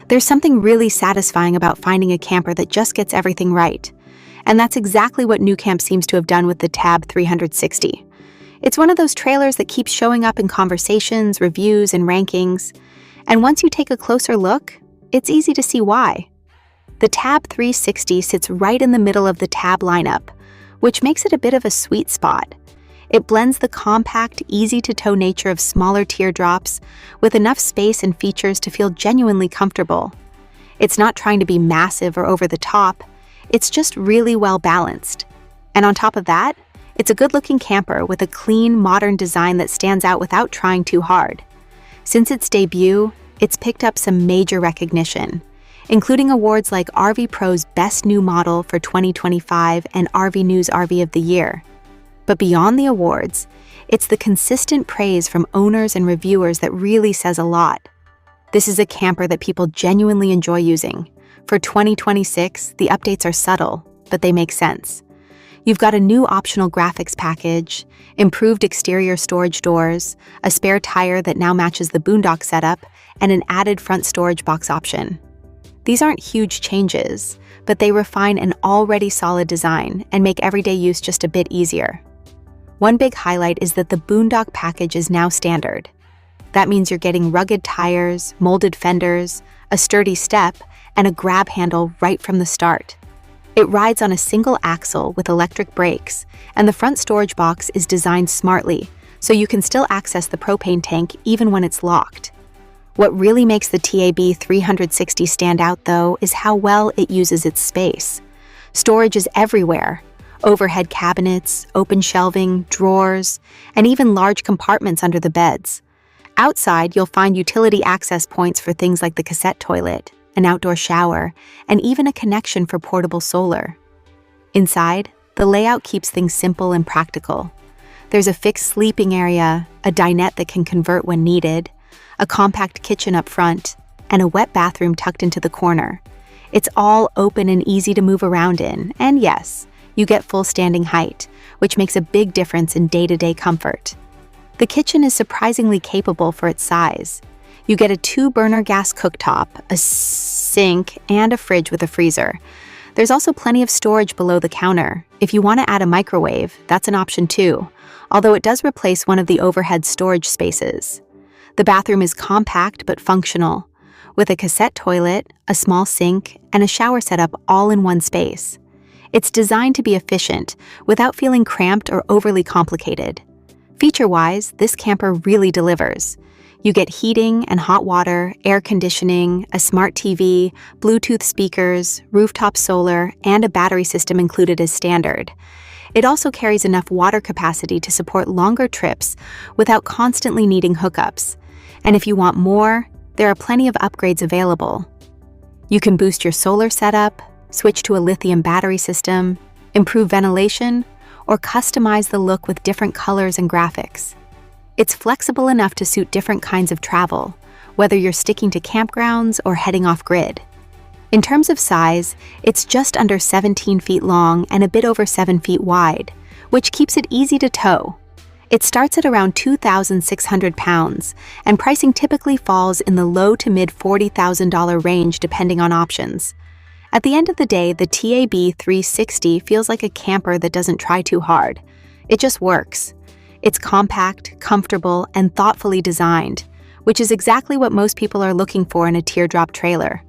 There's something really satisfying about finding a camper that just gets everything right. And that's exactly what New Camp seems to have done with the Tab 360. It's one of those trailers that keeps showing up in conversations, reviews, and rankings. And once you take a closer look, it's easy to see why. The Tab 360 sits right in the middle of the Tab lineup, which makes it a bit of a sweet spot. It blends the compact, easy-to-tow nature of smaller teardrops with enough space and features to feel genuinely comfortable. It's not trying to be massive or over the top, it's just really well balanced. And on top of that, it's a good-looking camper with a clean, modern design that stands out without trying too hard. Since its debut, it's picked up some major recognition, including awards like RV Pro's Best New Model for 2025 and RV News RV of the Year. But beyond the awards, it's the consistent praise from owners and reviewers that really says a lot. This is a camper that people genuinely enjoy using. For 2026, the updates are subtle, but they make sense. You've got a new optional graphics package, improved exterior storage doors, a spare tire that now matches the Boondock setup, and an added front storage box option. These aren't huge changes, but they refine an already solid design and make everyday use just a bit easier. One big highlight is that the Boondock package is now standard. That means you're getting rugged tires, molded fenders, a sturdy step, and a grab handle right from the start. It rides on a single axle with electric brakes, and the front storage box is designed smartly, so you can still access the propane tank even when it's locked. What really makes the TAB 360 stand out, though, is how well it uses its space. Storage is everywhere. Overhead cabinets, open shelving, drawers, and even large compartments under the beds. Outside, you'll find utility access points for things like the cassette toilet, an outdoor shower, and even a connection for portable solar. Inside, the layout keeps things simple and practical. There's a fixed sleeping area, a dinette that can convert when needed, a compact kitchen up front, and a wet bathroom tucked into the corner. It's all open and easy to move around in, and yes, you get full standing height, which makes a big difference in day-to-day comfort. The kitchen is surprisingly capable for its size. You get a 2-burner gas cooktop, a sink, and a fridge with a freezer. There's also plenty of storage below the counter. If you want to add a microwave, that's an option too, although it does replace one of the overhead storage spaces. The bathroom is compact but functional, with a cassette toilet, a small sink, and a shower setup all in one space. It's designed to be efficient, without feeling cramped or overly complicated. Feature-wise, this camper really delivers. You get heating and hot water, air conditioning, a smart TV, Bluetooth speakers, rooftop solar, and a battery system included as standard. It also carries enough water capacity to support longer trips without constantly needing hookups. And if you want more, there are plenty of upgrades available. You can boost your solar setup, switch to a lithium battery system, improve ventilation, or customize the look with different colors and graphics. It's flexible enough to suit different kinds of travel, whether you're sticking to campgrounds or heading off-grid. In terms of size, it's just under 17 feet long and a bit over 7 feet wide, which keeps it easy to tow. It starts at around 2,600 pounds, and pricing typically falls in the low to mid $40,000 range depending on options. At the end of the day, the TAB 360 feels like a camper that doesn't try too hard. It just works. It's compact, comfortable, and thoughtfully designed, which is exactly what most people are looking for in a teardrop trailer.